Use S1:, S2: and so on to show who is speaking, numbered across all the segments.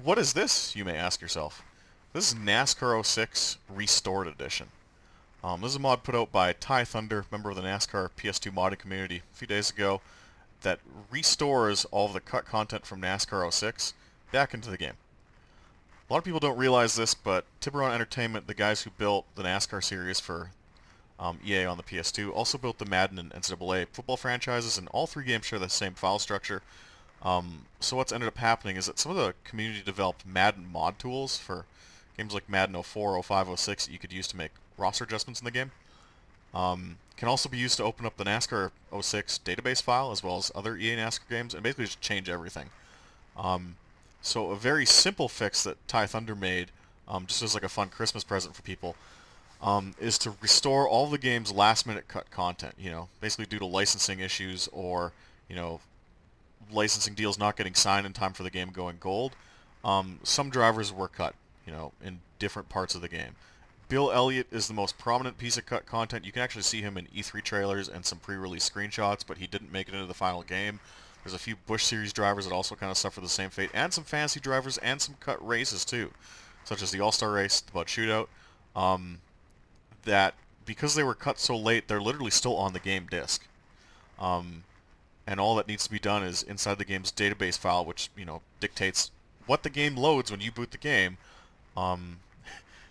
S1: what is this, you may ask yourself? This is NASCAR 06 Restored Edition. This is a mod put out by Ty Thunder, member of the NASCAR PS2 modding community, a few days ago, that restores all of the cut content from NASCAR 06 back into the game. A lot of people don't realize this, but Tiburon Entertainment, the guys who built the NASCAR series for EA on the PS2, also built the Madden and NCAA football franchises, and all three games share the same file structure. So what's ended up happening is that some of the community-developed Madden mod tools for games like Madden 04, 05, 06 that you could use to make roster adjustments in the game can also be used to open up the NASCAR 06 database file as well as other EA NASCAR games and basically just change everything. So a very simple fix that Ty Thunder made, just as like a fun Christmas present for people, is to restore all the game's last-minute cut content. You know, basically due to licensing issues or licensing deals not getting signed in time for the game going gold. Some drivers were cut, in different parts of the game. Bill Elliott is the most prominent piece of cut content. You can actually see him in E3 trailers and some pre-release screenshots, but he didn't make it into the final game. There's a few Busch Series drivers that also kind of suffer the same fate, and some fantasy drivers and some cut races too, such as the All-Star race, the Bud Shootout, that because they were cut so late, they're literally still on the game disc. And all that needs to be done is inside the game's database file, which, dictates what the game loads when you boot the game.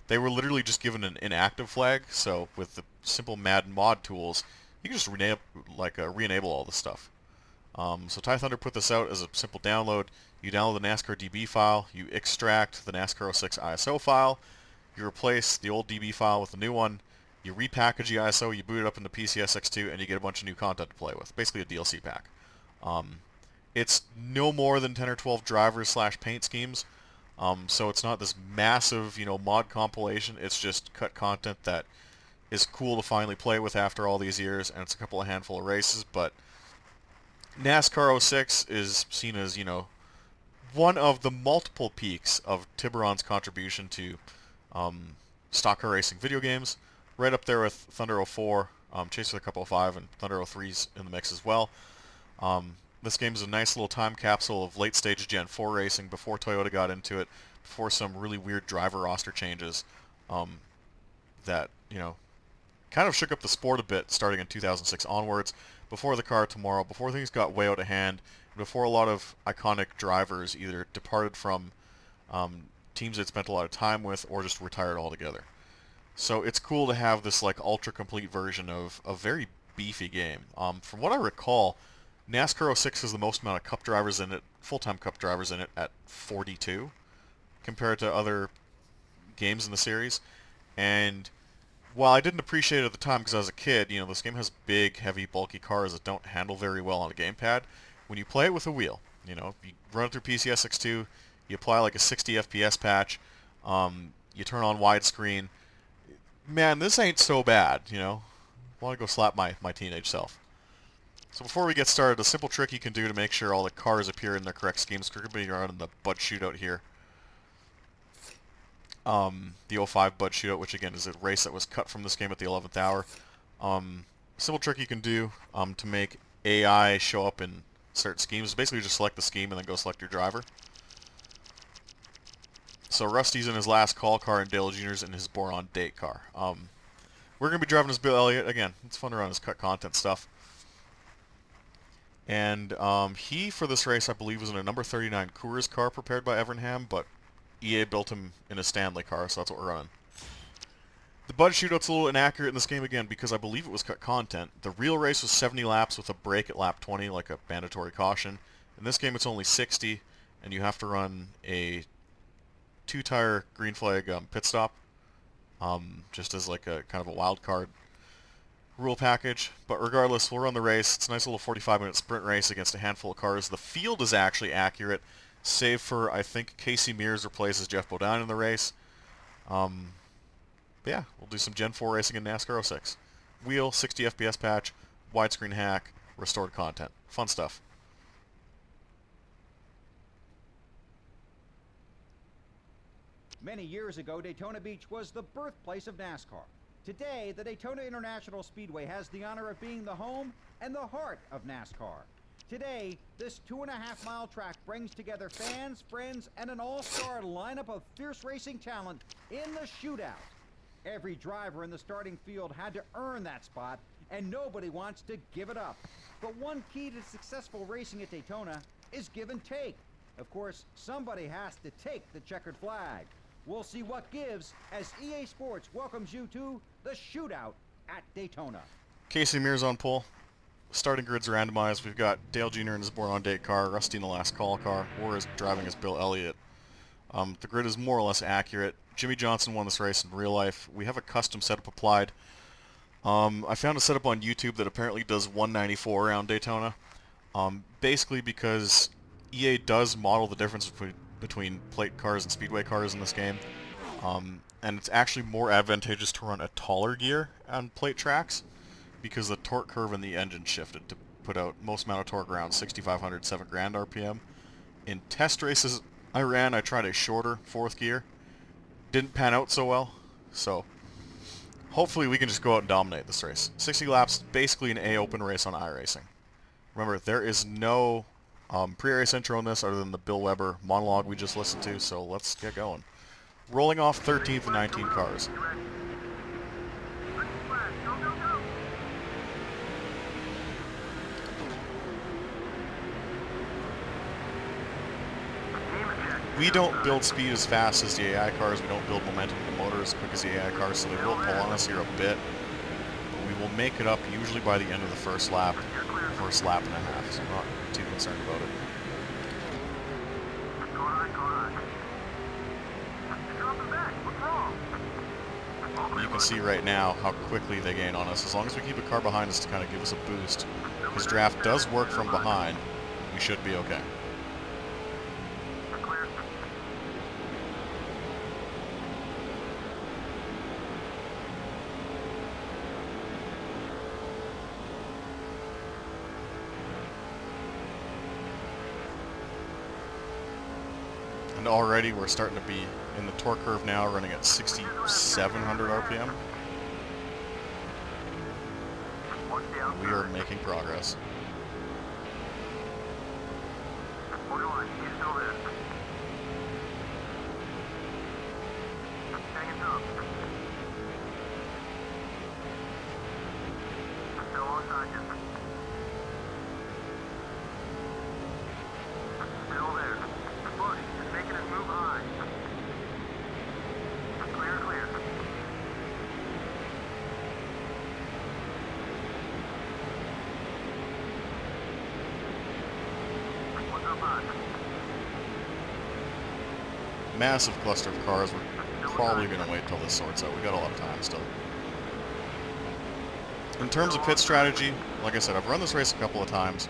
S1: They were literally just given an inactive flag, so with the simple Madden mod tools, you can just re-enable all this stuff. So Ty Thunder put this out as a simple download. You download the NASCAR.DB file, you extract the NASCAR 06 ISO file, you replace the old DB file with the new one, you repackage the ISO, you boot it up into PCSX2, and you get a bunch of new content to play with. Basically a DLC pack. It's no more than 10 or 12 drivers / paint schemes, so it's not this massive, mod compilation. It's just cut content that is cool to finally play with after all these years, and it's a handful of races, but NASCAR 06 is seen as, one of the multiple peaks of Tiburon's contribution to stock car racing video games, right up there with Thunder 04, Chase for the Cup 05, and Thunder 03's in the mix as well. This game is a nice little time capsule of late-stage Gen 4 racing before Toyota got into it, before some really weird driver roster changes that, kind of shook up the sport a bit starting in 2006 onwards, before the car tomorrow, before things got way out of hand, and before a lot of iconic drivers either departed from teams they'd spent a lot of time with or just retired altogether. So it's cool to have this ultra-complete version of a very beefy game. From what I recall, NASCAR 06 has the most amount of cup drivers in it, full-time cup drivers in it, at 42, compared to other games in the series. And while I didn't appreciate it at the time because I was a kid, this game has big, heavy, bulky cars that don't handle very well on a gamepad. When you play it with a wheel, you run it through PCSX2, you apply like a 60 FPS patch, you turn on widescreen. Man, this ain't so bad, I want to go slap my teenage self. So before we get started, a simple trick you can do to make sure all the cars appear in their correct schemes. We're going to be running the Bud Shootout here. The 05 Bud Shootout, which again is a race that was cut from this game at the 11th hour. Simple trick you can do to make AI show up in certain schemes is basically just select the scheme and then go select your driver. So Rusty's in his last call car and Dale Jr.'s in his Boron date car. We're going to be driving as Bill Elliott. Again, it's fun to run his cut content stuff. And he, for this race, I believe, was in a number 39 Coors car prepared by Evernham, but EA built him in a Stanley car, so that's what we're running. The Bud Shootout's a little inaccurate in this game, again, because I believe it was cut content. The real race was 70 laps with a break at lap 20, like a mandatory caution. In this game, it's only 60, and you have to run a 2-tire green flag pit stop, just as like a kind of a wild card rule package. But regardless, we'll run the race. It's a nice little 45-minute sprint race against a handful of cars. The field is actually accurate, save for, I think, Casey Mears replaces Jeff Bodine in the race. Yeah, we'll do some Gen 4 racing in NASCAR 06. Wheel, 60 FPS patch, widescreen hack, restored content. Fun stuff.
S2: Many years ago, Daytona Beach was the birthplace of NASCAR. Today, the Daytona International Speedway has the honor of being the home and the heart of NASCAR. Today, this 2.5-mile track brings together fans, friends, and an all-star lineup of fierce racing talent in the shootout. Every driver in the starting field had to earn that spot, and nobody wants to give it up. But one key to successful racing at Daytona is give and take. Of course, somebody has to take the checkered flag. We'll see what gives as EA Sports welcomes you to the shootout at Daytona.
S1: Casey Mears on pole. Starting grid's randomized. We've got Dale Jr. in his born-on-date car, Rusty in the last call car, or is driving as Bill Elliott. The grid is more or less accurate. Jimmy Johnson won this race in real life. We have a custom setup applied. I found a setup on YouTube that apparently does 194 around Daytona. Basically because EA does model the difference between plate cars and speedway cars in this game. And it's actually more advantageous to run a taller gear on plate tracks because the torque curve in the engine shifted to put out most amount of torque around 6,500, 7 grand RPM. In test races I tried a shorter fourth gear. Didn't pan out so well, so hopefully we can just go out and dominate this race. 60 laps, basically an A-open race on iRacing. Remember, there is no pre-race intro in this other than the Bill Weber monologue we just listened to, so let's get going. Rolling off 13th and 19 cars. We don't build speed as fast as the AI cars. We don't build momentum in the motor as quick as the AI cars, so they will pull on us here a bit. But we will make it up usually by the end of the first lap and a half, so I'm not too concerned about it. You can see right now how quickly they gain on us. As long as we keep a car behind us to kind of give us a boost, because draft does work from behind, we should be okay. And already we're starting to be in the torque curve now, running at 6,700 RPM. We are making progress. Massive cluster of cars. We're probably going to wait till this sorts out. We got a lot of time still. In terms of pit strategy, like I said, I've run this race a couple of times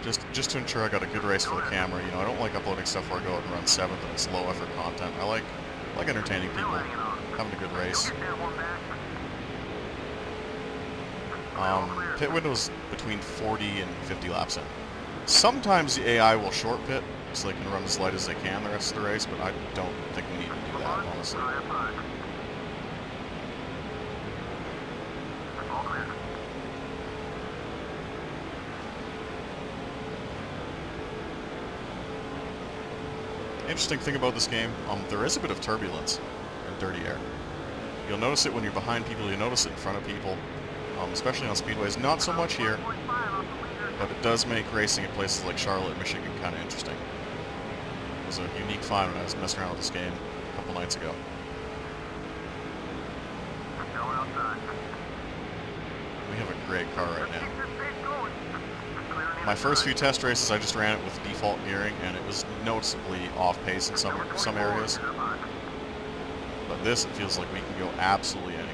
S1: just to ensure I got a good race for the camera. You know, I don't like uploading stuff where I go out and run 7th and it's low effort content. I like entertaining people, having a good race. Pit window's between 40 and 50 laps in. Sometimes the AI will short pit, so they can run as light as they can the rest of the race, but I don't think we need to do that, honestly. Interesting thing about this game, there is a bit of turbulence and dirty air. You'll notice it when you're behind people, you'll notice it in front of people, especially on speedways. Not so much here, but it does make racing at places like Charlotte, Michigan kind of interesting. It was a unique find when I was messing around with this game a couple nights ago. We have a great car right now. My first few test races, I just ran it with default gearing, and it was noticeably off pace in some areas. But this, it feels like we can go absolutely anywhere.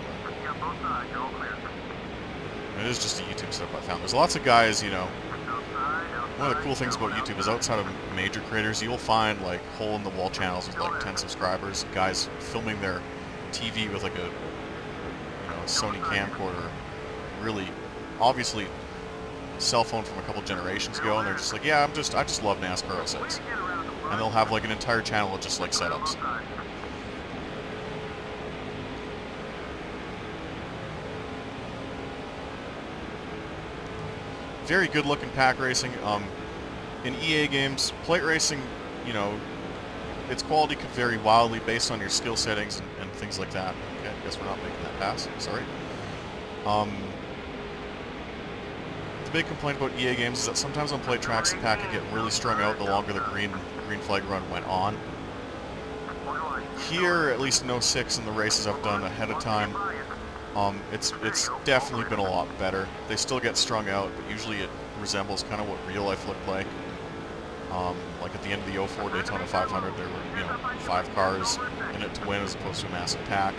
S1: And it is just a YouTube setup I found. There's lots of guys, you know. One of the cool things about YouTube is outside of major creators, you'll find like hole-in-the-wall channels with like 10 subscribers, guys filming their TV with like a Sony camcorder, really obviously cell phone from a couple generations ago, and they're just like, yeah, I just love NASCAR 06. And they'll have like an entire channel of just like setups. very good looking pack racing. In EA games, plate racing, you know, its quality could vary wildly based on your skill settings and things like that. Okay, I guess we're not making that pass. Sorry. The big complaint about EA games is that sometimes on plate tracks the pack could get really strung out the longer the green flag run went on. Here, at least in 06 in the races I've done ahead of time, it's definitely been a lot better. They still get strung out, but usually it resembles kind of what real life looked like. Like at the end of the 04 Daytona 500, there were, you know, 5 cars in it to win as opposed to a massive pack.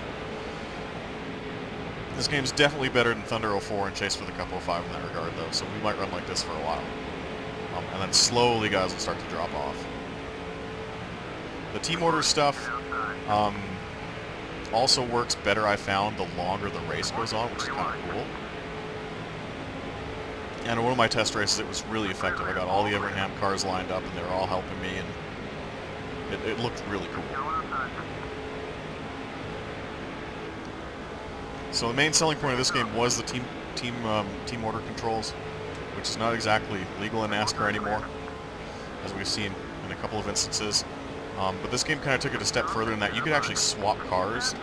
S1: This game's definitely better than Thunder 04 and Chase for the Cup 05 in that regard, though, so we might run like this for a while. And then slowly guys will start to drop off. The team order stuff also works better, I found, the longer the race goes on, which is kind of cool. And in one of my test races, it was really effective. I got all the Everingham cars lined up, and they were all helping me, and it looked really cool. So the main selling point of this game was the team order controls, which is not exactly legal in NASCAR anymore, as we've seen in a couple of instances. But this game kind of took it a step further in that you could actually swap cars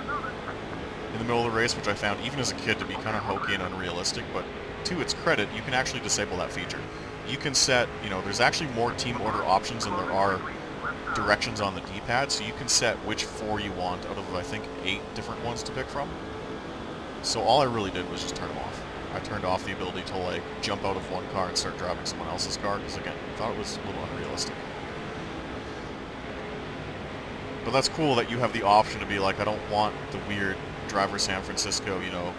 S1: in the middle of the race, which I found, even as a kid, to be kind of hokey and unrealistic. But to its credit, you can actually disable that feature. You can set, you know, there's actually more team order options than there are directions on the D-pad, so you can set which 4 you want out of, I think, 8 different ones to pick from. So all I really did was just turn them off. I turned off the ability to, like, jump out of one car and start driving someone else's car, because, again, I thought it was a little unrealistic. But that's cool that you have the option to be like, I don't want the weird driver San Francisco, you know,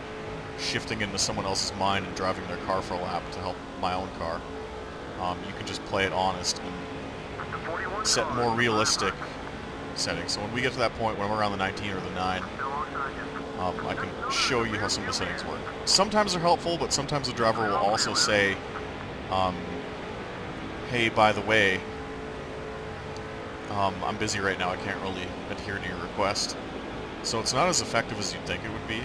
S1: shifting into someone else's mind and driving their car for a lap to help my own car. You can just play it honest and set more realistic settings. So when we get to that point, when I'm around the 19 or the 9, I can show you how some of the settings work. Sometimes they're helpful, but sometimes the driver will also say, hey, by the way, I'm busy right now, I can't really adhere to your request. So it's not as effective as you'd think it would be,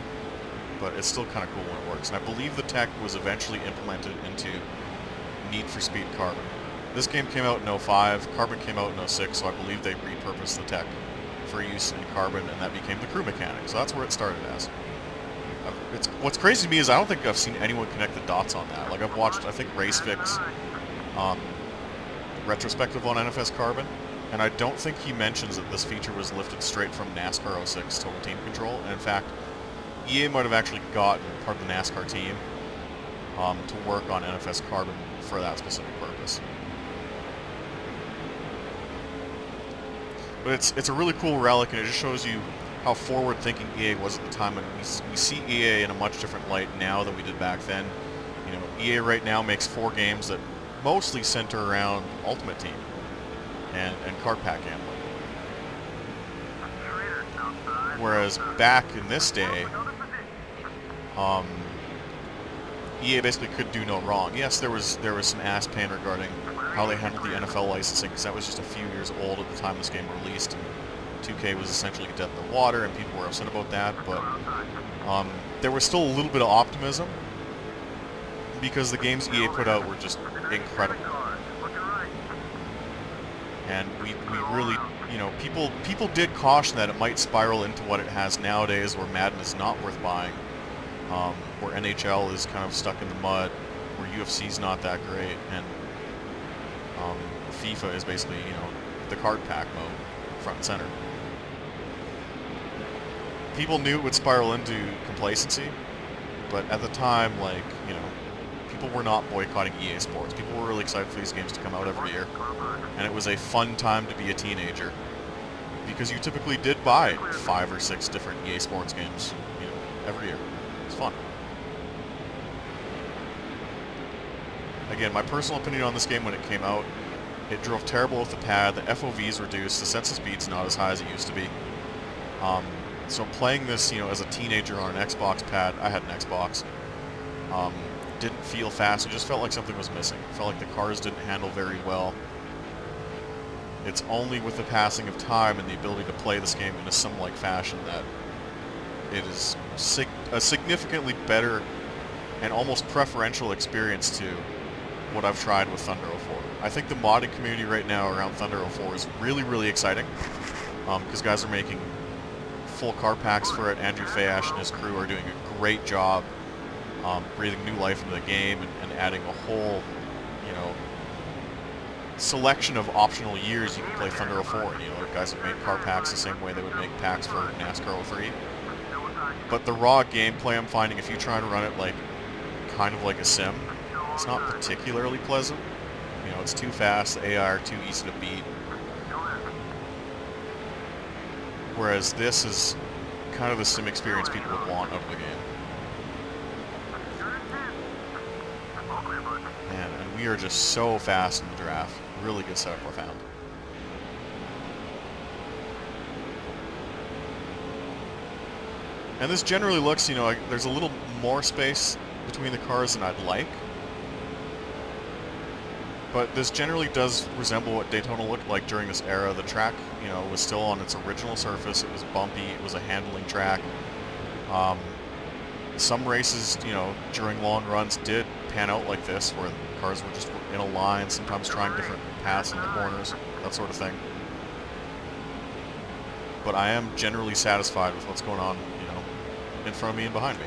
S1: but it's still kind of cool when it works. And I believe the tech was eventually implemented into Need for Speed Carbon. This game came out in 05, Carbon came out in 06, so I believe they repurposed the tech for use in Carbon, and that became the crew mechanic. So that's where it started as. What's crazy to me is I don't think I've seen anyone connect the dots on that. Like, I've watched, I think, RaceFix retrospective on NFS Carbon, and I don't think he mentions that this feature was lifted straight from NASCAR 06 Total Team Control, and in fact, EA might have actually gotten part of the NASCAR team to work on NFS Carbon for that specific purpose. But it's a really cool relic, and it just shows you how forward-thinking EA was at the time, and we see EA in a much different light now than we did back then. You know, EA right now makes 4 games that mostly center around Ultimate Team and card pack gambling. Whereas back in this day, EA basically could do no wrong. Yes, there was some ass pain regarding how they handled the NFL licensing, because that was just a few years old at the time this game released, and 2K was essentially dead in the water, and people were upset about that, but there was still a little bit of optimism, because the games EA put out were just incredible. And we really, you know, people did caution that it might spiral into what it has nowadays, where Madden is not worth buying, where NHL is kind of stuck in the mud, where UFC's not that great, and FIFA is basically, you know, the card pack mode, front and center. People knew it would spiral into complacency, but at the time, like, you know, people were not boycotting EA Sports. People were really excited for these games to come out every year, and it was a fun time to be a teenager, because you typically did buy 5 or 6 different EA Sports games, you know, every year. It's fun. Again, my personal opinion on this game when it came out, it drove terrible with the pad, the FOV's reduced, the sense of speed's not as high as it used to be. So playing this, you know, as a teenager on an Xbox pad, I had an Xbox, didn't feel fast, it just felt like something was missing. It felt like the cars didn't handle very well. It's only with the passing of time and the ability to play this game in a sim-like fashion that it is a significantly better and almost preferential experience to what I've tried with Thunder 04. I think the modding community right now around Thunder 04 is really, really exciting, because guys are making full car packs for it. Andrew Fayash and his crew are doing a great job breathing new life into the game and adding a whole, you know, selection of optional years you can play Thunder 04. And, you know, guys have made car packs the same way they would make packs for NASCAR 03. But the raw gameplay, I'm finding, if you try and run it like kind of like a sim, it's not particularly pleasant. You know, it's too fast, the AI are too easy to beat. Whereas this is kind of the sim experience people would want out of the game. Man, and we are just so fast in the draft. Really good setup I found. And this generally looks, you know, like there's a little more space between the cars than I'd like. But this generally does resemble what Daytona looked like during this era. The track, you know, was still on its original surface. It was bumpy. It was a handling track. Some races, you know, during long runs did pan out like this, where cars were just in a line, sometimes trying different paths in the corners, that sort of thing. But I am generally satisfied with what's going on, you know, in front of me and behind me.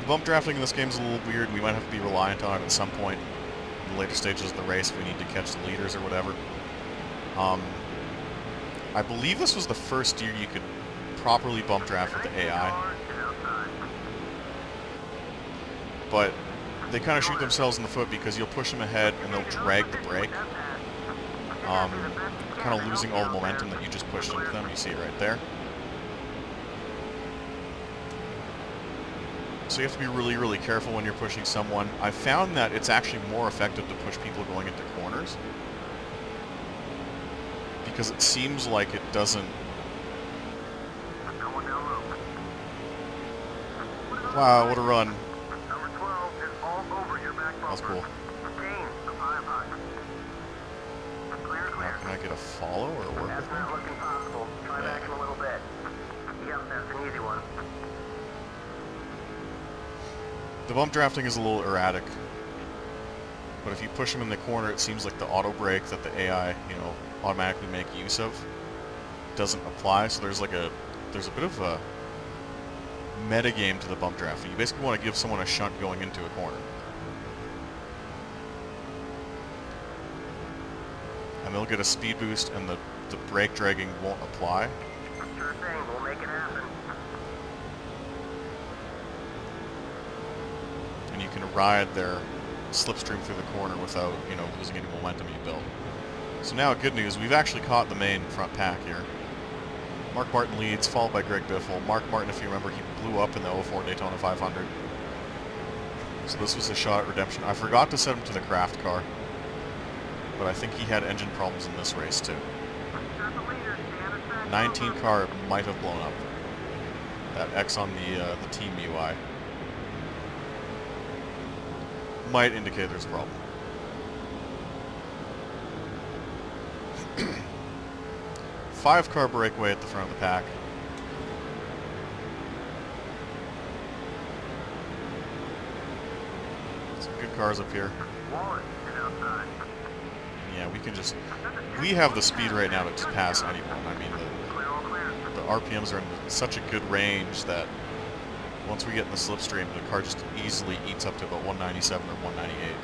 S1: Bump drafting in this game is a little weird. We might have to be reliant on it at some point in the later stages of the race if we need to catch the leaders or whatever. I believe this was the first year you could properly bump draft with the AI. But they kind of shoot themselves in the foot because you'll push them ahead and they'll drag the brake, kind of losing all the momentum that you just pushed into them. You see it right there. So you have to be really, really careful when you're pushing someone. I found that it's actually more effective to push people going into corners, because it seems like it doesn't... Wow, what a run. That was cool. Now, can I get a follow or work with me? Yeah. The bump drafting is a little erratic, but if you push them in the corner, it seems like the auto brake that the AI, you know, automatically make use of doesn't apply. So there's a bit of a meta game to the bump drafting. You basically want to give someone a shunt going into a corner, and they'll get a speed boost, and the brake dragging won't apply.
S3: Sure thing, we'll make it happen.
S1: And you can ride their slipstream through the corner without, you know, losing any momentum you built. So now, good news, we've actually caught the main front pack here. Mark Martin leads, followed by Greg Biffle. Mark Martin, if you remember, he blew up in the 04 Daytona 500. So this was a shot at redemption. I forgot to set him to the craft car, but I think he had engine problems in this race too. 19 car might have blown up. That X on the team UI might indicate there's a problem. Five car breakaway at the front of the pack. Some good cars up here. Yeah, we have the speed right now to just pass anyone. I mean, the RPMs are in such a good range that once we get in the slipstream, the car just easily eats up to about 197 or 198.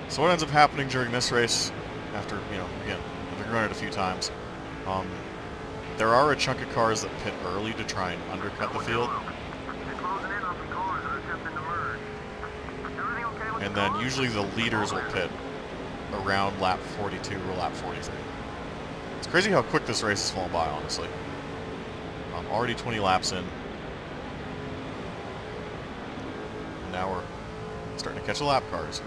S1: So what ends up happening during this race, after, you know, again, having run it a few times, there are a chunk of cars that pit early to try and undercut the field. And then usually the leaders will pit around lap 42 or lap 43. It's crazy how quick this race has fallen by, honestly. Already 20 laps in. And now we're starting to catch the lap cars.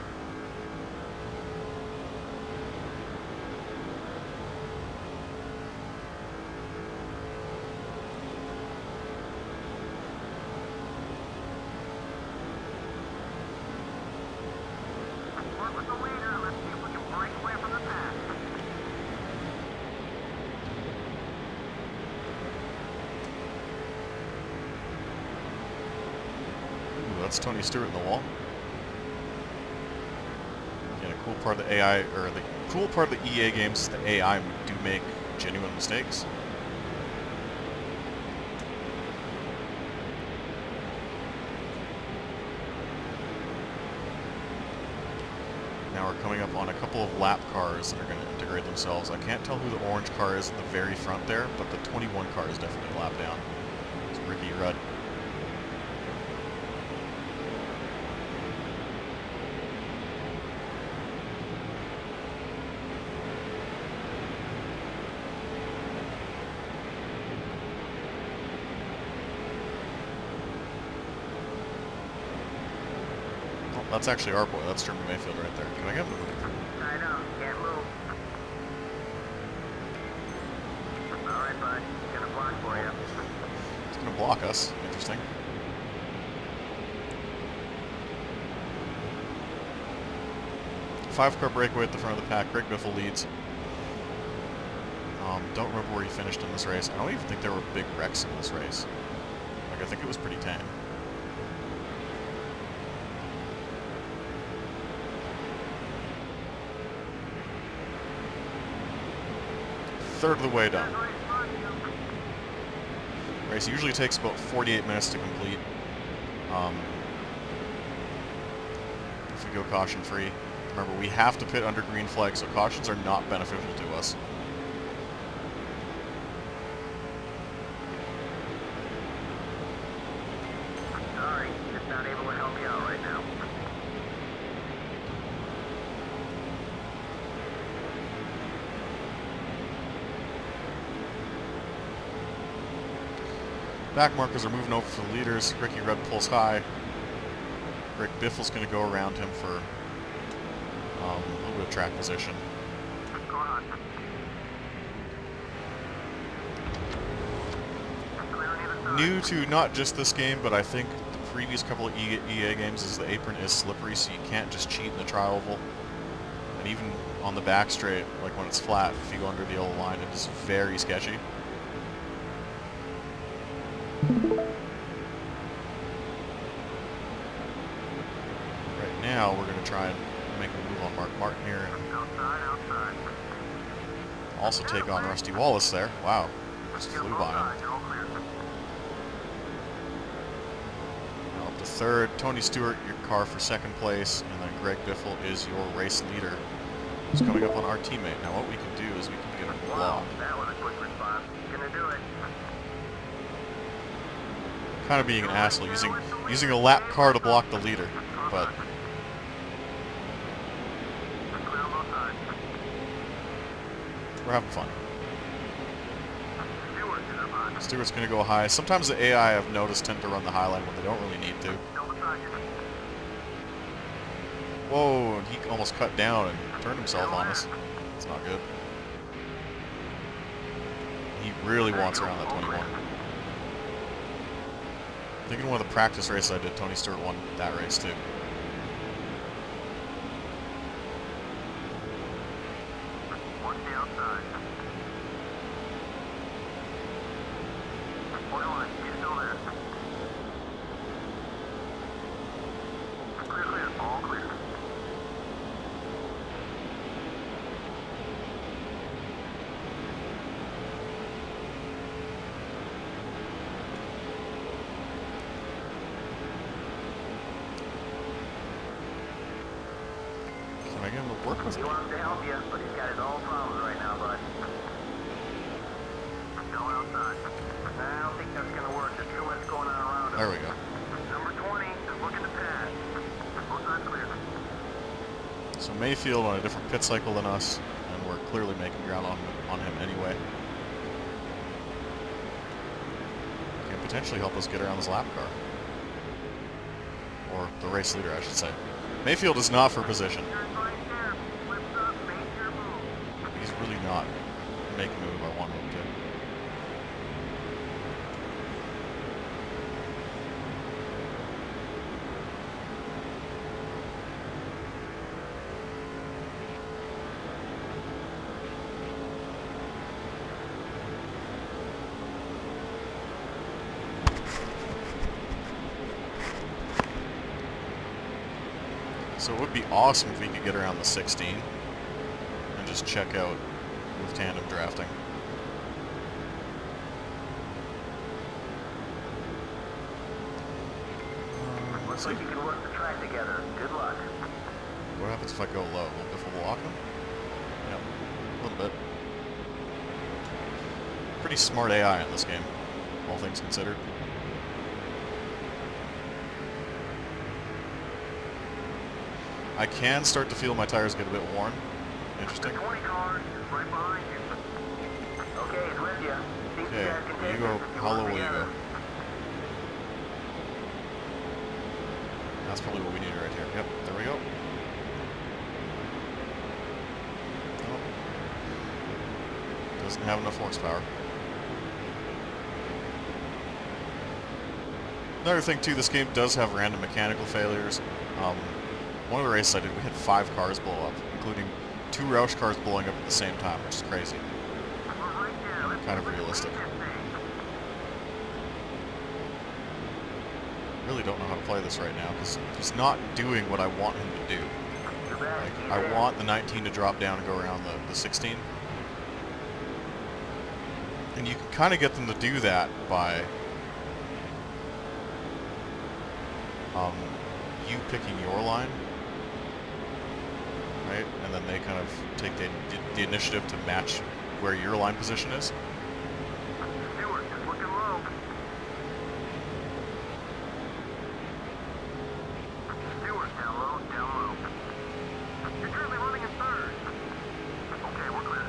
S1: that's Tony Stewart in the wall. Again, a cool part of the AI, or the cool part of the EA games is the AI do make genuine mistakes. Now we're coming up on a couple of lap cars that are going to integrate themselves. I can't tell who the orange car is in the very front there, but the 21 car is definitely lap down. It's Ricky Rudd. That's actually our boy. That's Jeremy Mayfield right there. Can I get him?
S3: I know. Can't move. All right, bud. Gonna block for you.
S1: He's going to block us. Interesting. Five-car breakaway at the front of the pack. Greg Biffle leads. Don't remember where he finished in this race. I don't even think there were big wrecks in this race. Like, I think it was pretty tame. Third of the way done. Race usually takes about 48 minutes to complete. If we go caution free. Remember, we have to pit under green flag, so cautions are not beneficial to us.
S3: Sorry, just not able to help you out right now.
S1: Back markers are moving over for the leaders. Ricky Rudd pulls high. Greg Biffle's going to go around him for a little bit of track position.
S3: Go on.
S1: New to not just this game, but I think the previous couple of EA games is the apron is slippery, so you can't just cheat in the tri-oval. And even on the back straight, like when it's flat, if you go under the yellow line, it is very sketchy. Right now, we're going to try and make a move on Mark Martin here, and
S3: Outside.
S1: also take on Rusty Wallace there. Wow, just flew by him.
S3: All clear.
S1: Now up to third, Tony Stewart, your car for second place, and then Greg Biffle is your race leader, who's coming up on our teammate. Now what we can do is we can get a block.
S3: Wow, that was a quick response. Gonna do it.
S1: Kind of being an asshole, using a lap car to block the leader, but
S3: Clear on both sides.
S1: we're having fun.
S3: Stewart is up on.
S1: Stewart's going to go high. Sometimes the AI, I've noticed, tend to run the high line when they don't really need to.
S3: Still beside you.
S1: Whoa, and he almost cut down and turned himself on us. It's not good. He really wants around that 21. I think in one of the practice races I did, Tony Stewart won that race too.
S3: Watch the outside. Hold on, he's still there. Clear, all clear.
S1: Can I get him to work with
S3: He
S1: me?
S3: wants to help you, but he's got his own problems right now, bud. Go outside. I don't think that's gonna work. There's too much going on around him.
S1: There we go.
S3: Number 20 is looking to pass. Both sides clear.
S1: So Mayfield on a different pit cycle than us, and we're clearly making ground on him anyway. Can potentially help us get around this lap car. Or the race leader, I should say. Mayfield is not for position.
S3: Turn right there. Flips up, make your move.
S1: He's really not making a move I want him to. So it would be awesome if we could get around the 16 and just check out with tandem drafting.
S3: Looks like you can work the track together. Good luck.
S1: What happens if I go low? Will Biffle block him? Yep, a little bit. Pretty smart AI in this game, all things considered. I can start to feel my tires get a bit worn. Interesting.
S3: 20 cars is right behind you. Okay, he's with you. Think
S1: Okay,
S3: you guys can take
S1: you go.
S3: this if you
S1: How low
S3: work
S1: will you
S3: together.
S1: go? That's probably what we need right here. Yep, there we go. Oh. Doesn't have enough horsepower. Another thing too, this game does have random mechanical failures. One of the races I did, we had 5 cars blow up, including 2 Roush cars blowing up at the same time, which is crazy. Kind of realistic. Really don't know how to play this right now, because he's not doing what I want him to do. Like, I want the 19 to drop down and go around the 16. And you can kind of get them to do that by you picking your line, right? And then they kind of take the initiative to match where your line position is.
S3: Stewart is looking low. Stewart, down low, down low. You're currently running in third. Okay, we're clear.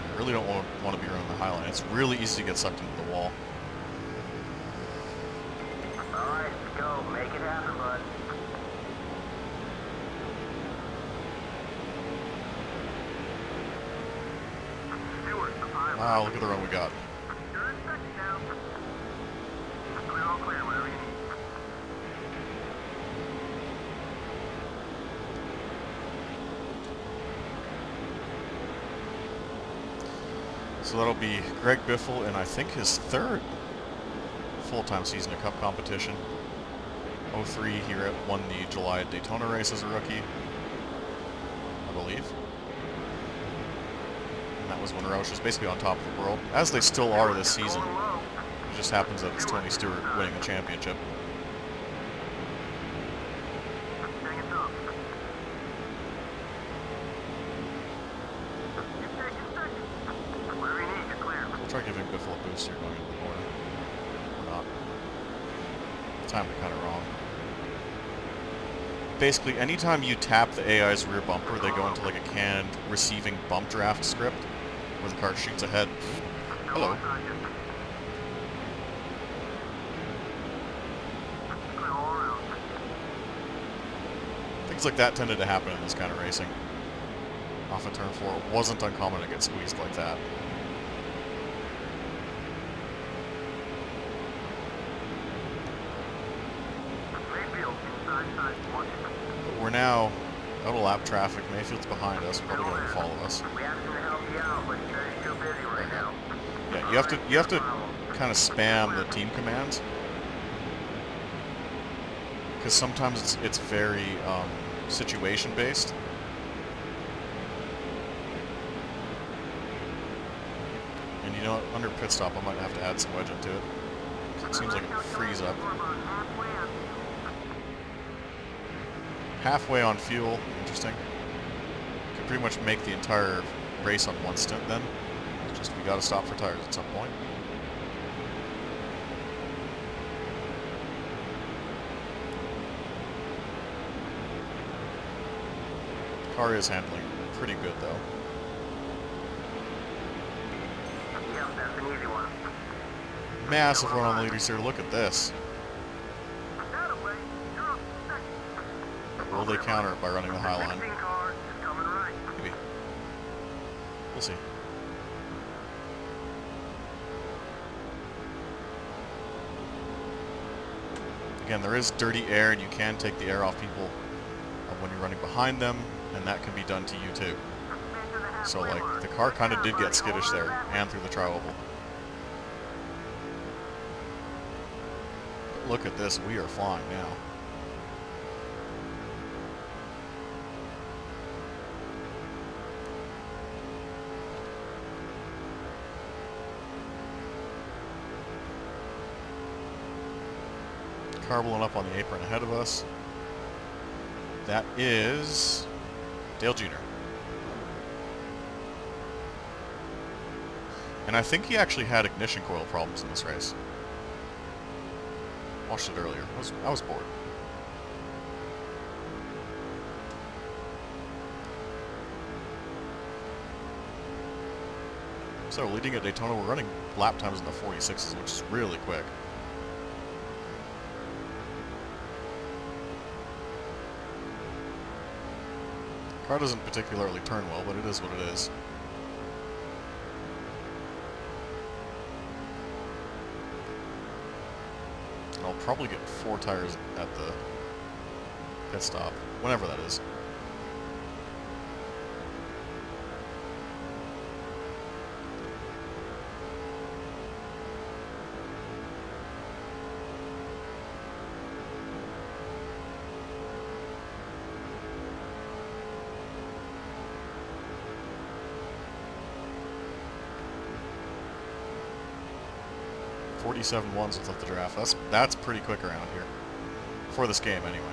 S1: I really don't want to be around the high line. It's really easy to get sucked into the wall.
S3: Alright, let's go. Make it happen, bud. Stewart, the pilot.
S1: Wow, look at the run we got.
S3: You're in second now. Clear, all clear, whatever you need.
S1: So that'll be Greg Biffle in, I think, his 3rd full-time season of Cup competition. 03, he won the July Daytona race as a rookie, I believe. And that was when Roush was basically on top of the world, as they still are this season. It just happens that it's Tony Stewart winning the championship.
S3: Hang it up. You take a second. Whatever you need, you're clear.
S1: We'll try giving Biffle a boost here going into the corner. Or not. Timed it kind of wrong. Basically, anytime you tap the AI's rear bumper, they go into like a canned receiving bump draft script, where the car shoots ahead. Hello.
S3: Clear all around.
S1: Things like that tended to happen in this kind of racing. Off of turn 4, it wasn't uncommon to get squeezed like that.
S3: Mayfield, inside side, one.
S1: But we're now out of lap traffic. Mayfield's behind us, probably going to follow us.
S3: We asked him to help you out, but he said he's too busy right now.
S1: Yeah, you have to kind of spam the team commands, because sometimes it's very situation based. And you know, under pit stop, I might have to add some wedge into it. It seems like it frees up. Halfway on fuel, interesting. Could pretty much make the entire race on one stint then. It's just we got to stop for tires at some point. Car is handling pretty good though.
S3: Yeah, that's an easy one.
S1: Massive run on the leaders here. Look at this.
S3: That way, you're up second.
S1: Will they counter it by running the high line?
S3: 16 car is coming right.
S1: Maybe. We'll see. Again, there is dirty air, and you can take the air off people be running behind them, and that can be done to you too. So like the car kind of did get skittish there and through the tri-oval. But look at this, we are flying now. Car blowing up on the apron ahead of us. That is Dale Jr. And I think he actually had ignition coil problems in this race. Watched it earlier. I was bored. So leading at Daytona, we're running lap times in the 46s, which is really quick. Car doesn't particularly turn well, but it is what it is. And I'll probably get 4 tires at the pit stop, whenever that is. .47.1s without the draft. That's pretty quick around here. For this game, anyway.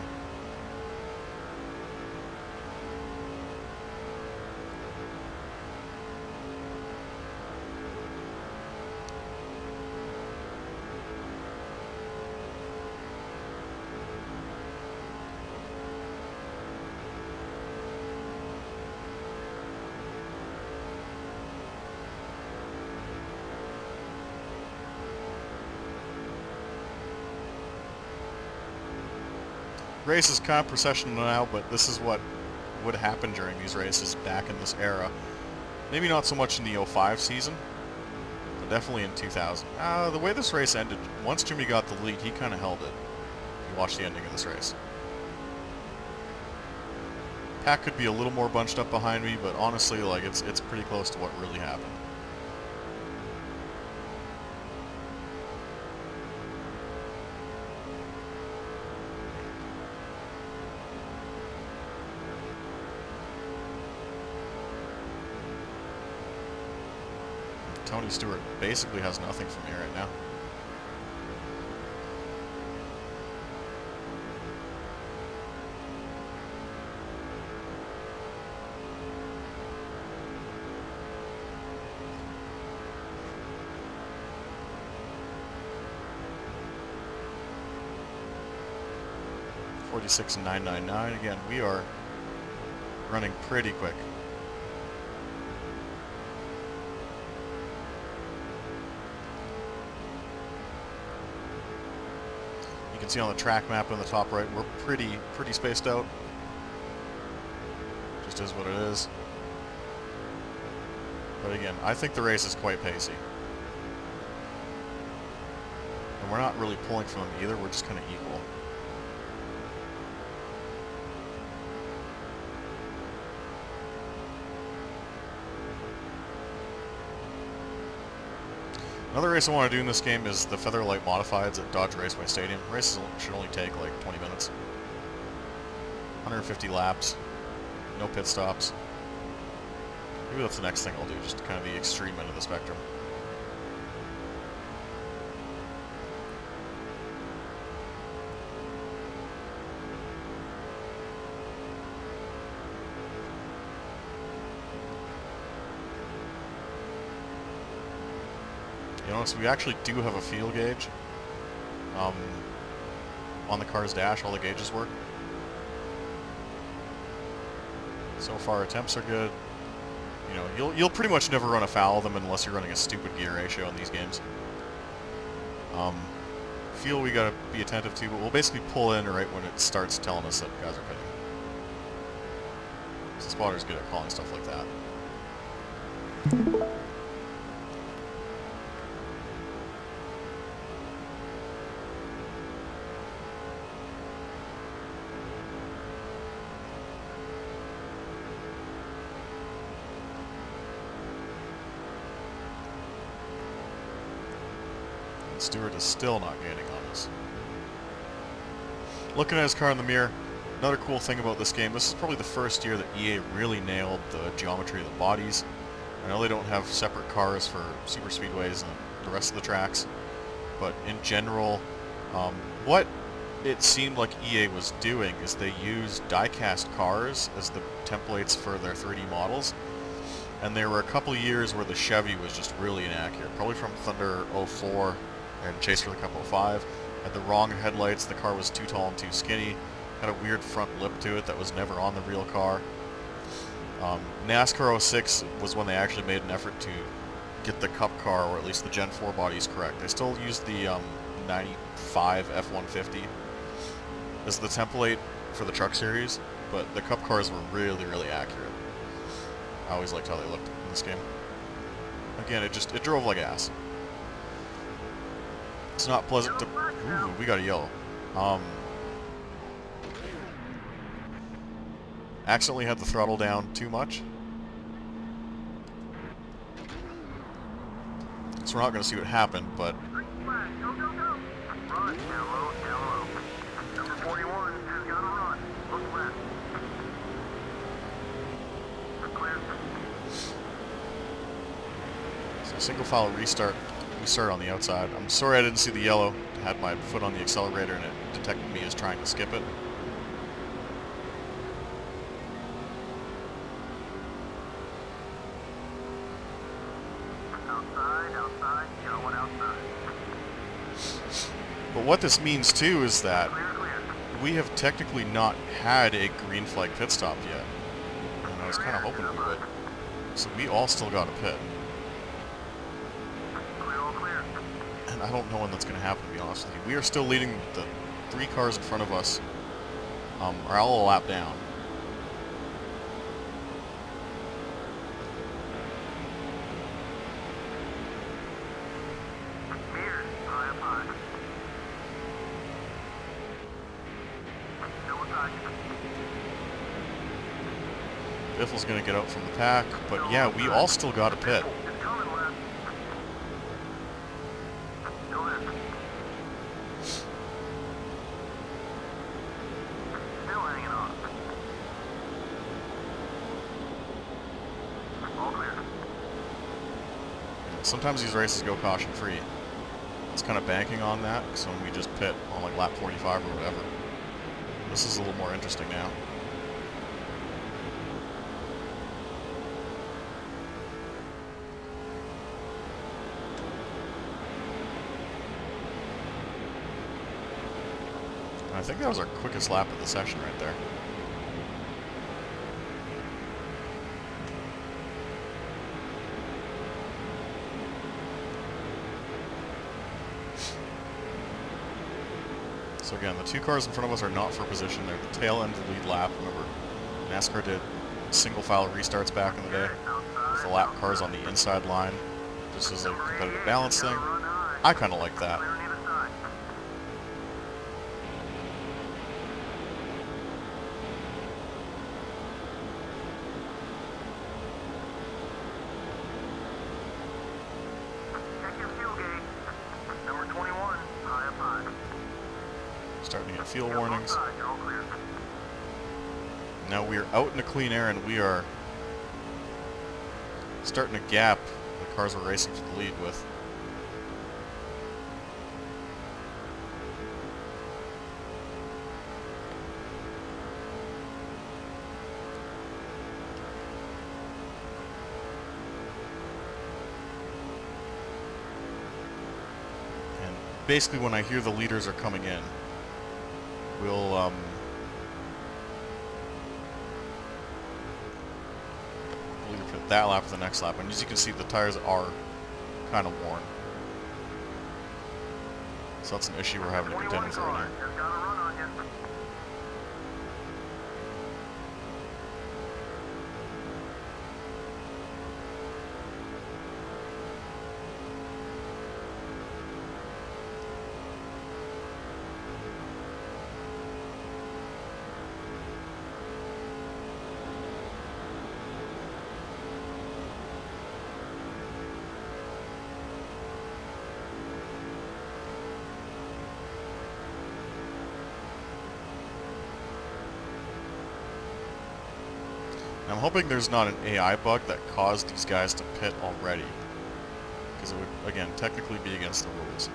S1: Race is kind of processional now, but this is what would happen during these races back in this era. Maybe not so much in the 05 season, but definitely in 2000. The way this race ended, once Jimmy got the lead, he kind of held it. You watch the ending of this race. Pack could be a little more bunched up behind me, but honestly, like it's pretty close to what really happened. Tony Stewart basically has nothing from me right now. .46 and 999. Again, we are running pretty quick. You can see on the track map in the top right, we're pretty spaced out. Just is what it is. But again, I think the race is quite pacey. And we're not really pulling from them either, we're just kind of equal. Another race I want to do in this game is the Featherlight Modifieds at Dodge Raceway Stadium. Races should only take like 20 minutes. 150 laps. No pit stops. Maybe that's the next thing I'll do, just to kind of the extreme end of the spectrum. You know, so we actually do have a fuel gauge on the car's dash. All the gauges work. So far, attempts are good. You know, you'll pretty much never run afoul of them unless you're running a stupid gear ratio in these games. Fuel we gotta be attentive to, but we'll basically pull in right when it starts telling us that guys are pitting. So the spotter's good at calling stuff like that. Stewart is still not gaining on us. Looking at his car in the mirror, another cool thing about this game, this is probably the first year that EA really nailed the geometry of the bodies. I know they don't have separate cars for super speedways and the rest of the tracks, but in general, what it seemed like EA was doing is they used die-cast cars as the templates for their 3D models, and there were a couple of years where the Chevy was just really inaccurate, probably from Thunder 04 and Chase for the Cup 05. Had the wrong headlights, the car was too tall and too skinny, had a weird front lip to it that was never on the real car. NASCAR 06 was when they actually made an effort to get the Cup car, or at least the Gen 4 bodies, correct. They still used the 95 F-150 as the template for the truck series, but the Cup cars were really, really accurate. I always liked how they looked in this game. Again, it drove like ass. It's not pleasant to... Ooh, we got a yellow. Accidentally had the throttle down too much. So we're not going to see what happened, but...
S3: Go, go, go. Run, down low, down low. Number 41 has got to run. Look left. Clear.
S1: So single file restart. We start on the outside. I'm sorry I didn't see the yellow. I had my foot on the accelerator and it detected me as trying to skip it.
S3: Outside, yellow one outside.
S1: But what this means too is that
S3: Clear, clear.
S1: we have technically not had a green flag pit stop yet. And I was kind of hoping we would. So we all still got a pit.
S3: Clear, all clear.
S1: And I don't know when that's going to happen, to be honest with you. We are still leading. The 3 cars in front of us are all a lap down.
S3: Mirrors, high up high. Still inside.
S1: Biffle's going to get out from the pack, but yeah, we all still got a pit.
S3: It's coming left. Still in. Still hanging on. All clear.
S1: Sometimes these races go caution-free. It's kind of banking on that, so when we just pit on like lap 45 or whatever. This is a little more interesting now. And I think that was our quickest lap of the session right there. So again, the 2 cars in front of us are not for position. They're the tail end of the lead lap. Remember, NASCAR did single file restarts back in the day with the lap cars on the inside line. This is a competitive balance thing. I kind of like that.
S3: Clear on either side. Check your fuel gauge. Number 21, high up high.
S1: Starting to get fuel
S3: You're
S1: warnings.
S3: outside, you're all clear.
S1: Now we are out in the clean air and we are starting to gap the cars we're racing for the lead with. And basically when I hear the leaders are coming in, we'll either put that lap or the next lap. And as you can see, the tires are kind of worn. So that's an issue we're having to contend with right now.
S3: Just got a run on you.
S1: I'm hoping there's not an AI bug that caused these guys to pit already. Because it would, again, technically be against the rules.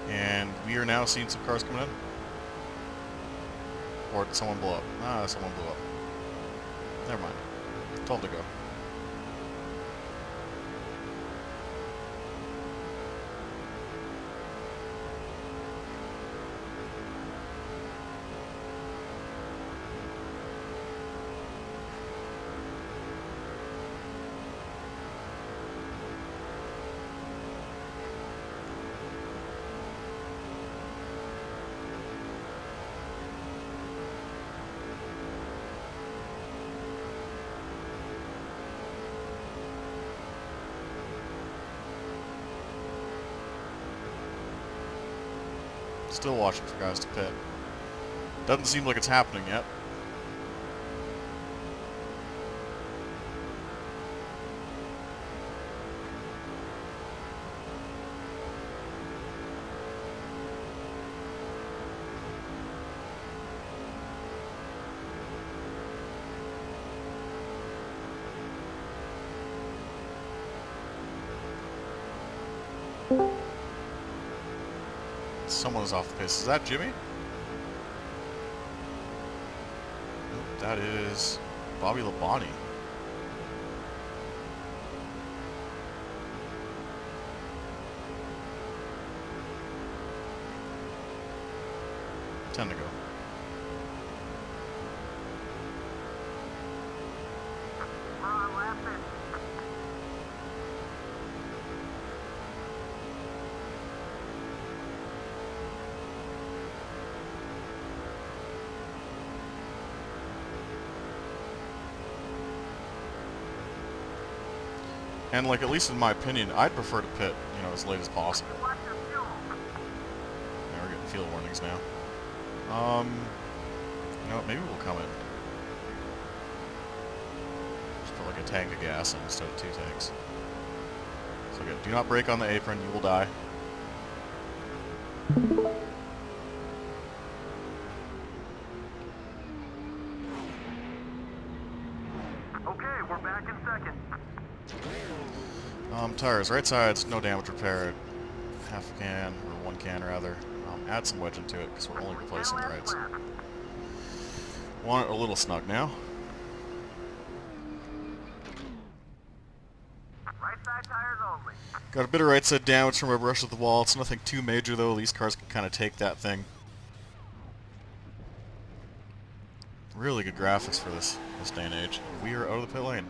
S1: And we are now seeing some cars coming in. Or did someone blow up? Ah, someone blew up. Never mind. 12 to go. Still watching for guys to pit. Doesn't seem like it's happening yet. Someone is off the pace. Is that Jimmy? Nope, that is Bobby Labonte. Ten to go.
S3: We're on lap in.
S1: And like, at least in my opinion, I'd prefer to pit, you know, as late as possible.
S3: Watch your fuel.
S1: Now we're getting field warnings now. You know what, maybe we'll come in. Just put like a tank of gas in instead of 2 tanks. So again, do not brake on the apron, you will die.
S3: Okay, we're back in second.
S1: Tires, right sides, no damage repaired. Half a can, or 1 can rather. Add some wedge into it, because we're only replacing the rights. Want it a little snug now.
S3: Right side tires only.
S1: Got a bit of right side damage from a rush of the wall. It's nothing too major though, these cars can kind of take that thing. Really good graphics for this day and age. We are out of the pit lane.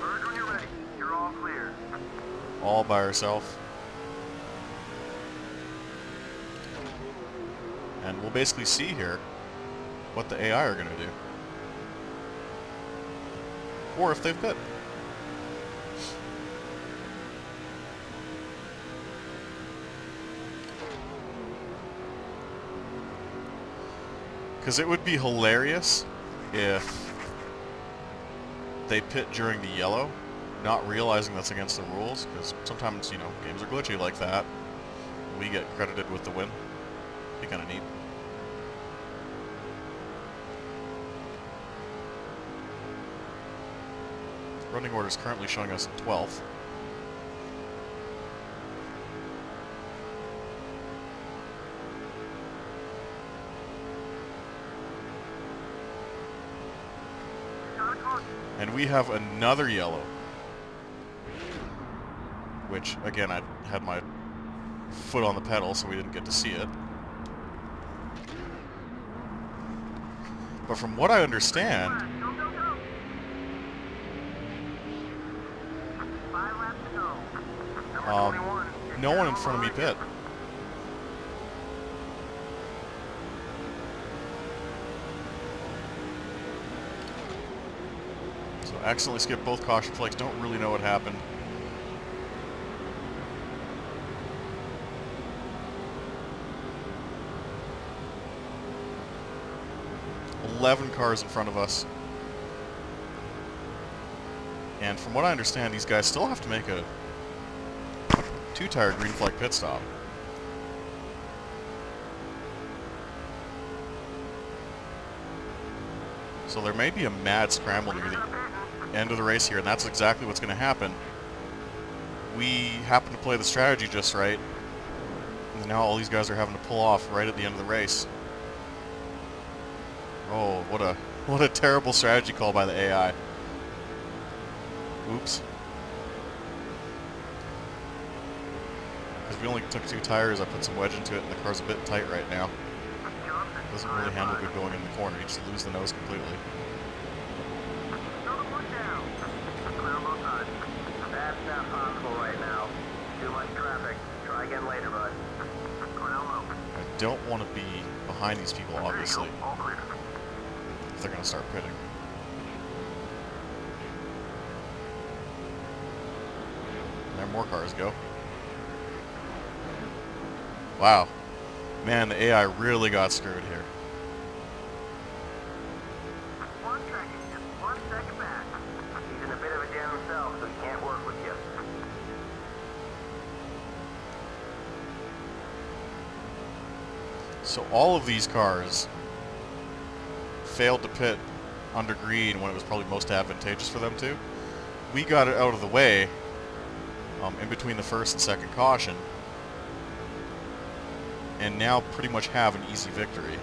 S3: Merge when you're ready. You're all clear.
S1: All by herself. And we'll basically see here what the AI are going to do. Or if they've pit. Because it would be hilarious if they pit during the yellow, not realizing that's against the rules, because sometimes, you know, games are glitchy like that. We get credited with the win. Be kind of neat. Running order is currently showing us 12th. And we have another yellow. Which, again, I had my foot on the pedal, so we didn't get to see it. But from what I understand,
S3: Go, go, go. 5 laps to go. Number 21 is
S1: no one in
S3: down
S1: front of me
S3: the
S1: pit.
S3: line.
S1: So accidentally skipped both caution flags. Don't really know what happened. $11 cars in front of us. And from what I understand, these guys still have to make a 2-tire green flag pit stop. So there may be a mad scramble near the end of the race here, and that's exactly what's going to happen. We happen to play the strategy just right, and now all these guys are having to pull off right at the end of the race. Oh, what a terrible strategy call by the AI. Oops. Because we only took 2 tires, I put some wedge into it, and the car's a bit tight right now. Doesn't really handle good going in the corner. You just lose the nose completely.
S3: Another one down. Clear on both sides. That's not possible right now. Too much traffic. Try again later, bud. Clear down low.
S1: I don't want to be behind these people, obviously,
S3: There you go. All clear.
S1: if they're going to start pitting. There more cars go. Wow. Man, the AI really got screwed here.
S3: One second, just 1 second back. He's in a bit of a jam himself, so he can't work with you.
S1: So all of these cars failed to pit under green when it was probably most advantageous for them to. We got it out of the way in between the first and second caution, and now pretty much have an easy victory.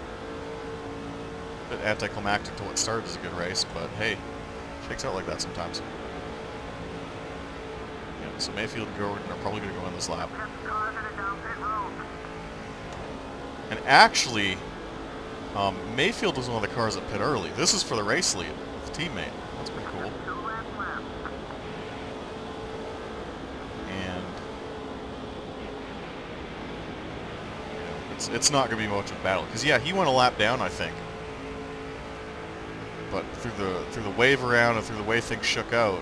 S1: A bit anticlimactic to what started as a good race, but hey, shakes out like that sometimes. Yeah, so Mayfield and Gordon are probably going to go on this lap.
S3: We got some cars headed down pit road.
S1: And actually, Mayfield was one of the cars that pit early. This is for the race lead with a teammate. That's pretty cool.
S3: 2 laps left.
S1: And it's not going to be much of a battle, because yeah, he went a lap down, I think. But through the wave around and through the way things shook out,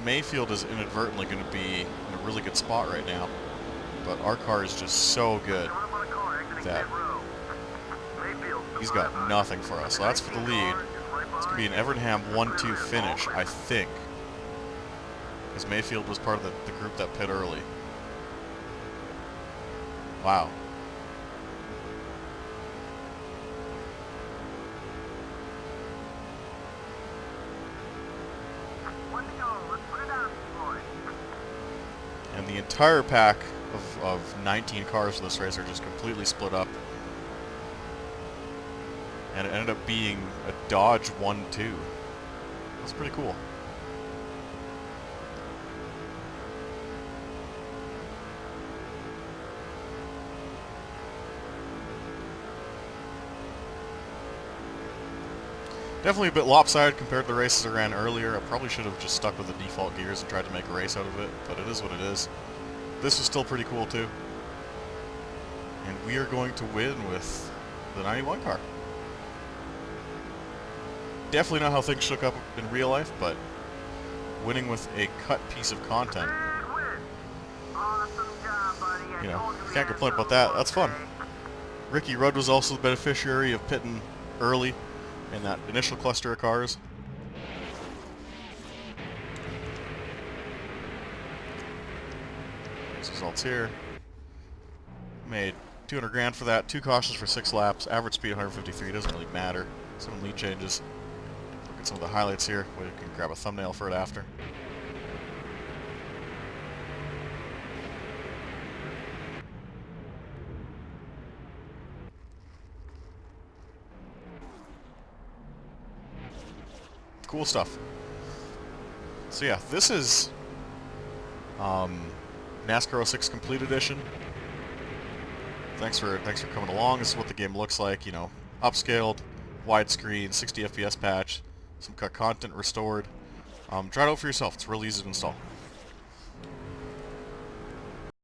S1: Mayfield is inadvertently going to be in a really good spot right now. But our car is just so good
S3: Coming up on a car exiting
S1: that
S3: pit road. Mayfield,
S1: he's got nothing for us. So that's for the lead. It's going to be an Evernham 1-2 finish, I think. Because Mayfield was part of the group that pit early. Wow.
S3: One to go. Let's put it on, boys.
S1: And the entire pack of 19 cars for this race are just completely split up. And it ended up being a Dodge 1-2. That's pretty cool. Definitely a bit lopsided compared to the races I ran earlier. I probably should have just stuck with the default gears and tried to make a race out of it, but it is what it is. This was still pretty cool too. And we are going to win with the 91 car. Definitely not how things shook up in real life, but winning with a cut piece of content,
S3: Big win. Awesome job, buddy. I
S1: you know,
S3: told you we
S1: can't
S3: had
S1: complain about
S3: something
S1: that. That's fun.
S3: today.
S1: Ricky Rudd was also the beneficiary of pitting early in that initial cluster of cars. These results here. Made 200 grand for that. 2 cautions for 6 laps. Average speed 153. Doesn't really matter. Some lead changes. Look at some of the highlights here. We can grab a thumbnail for it after. Cool stuff. So yeah, this is NASCAR 06 Complete Edition. Thanks for coming along. This is what the game looks like. You know, upscaled, widescreen, 60 FPS patch, some content restored. Try it out for yourself. It's real easy to install.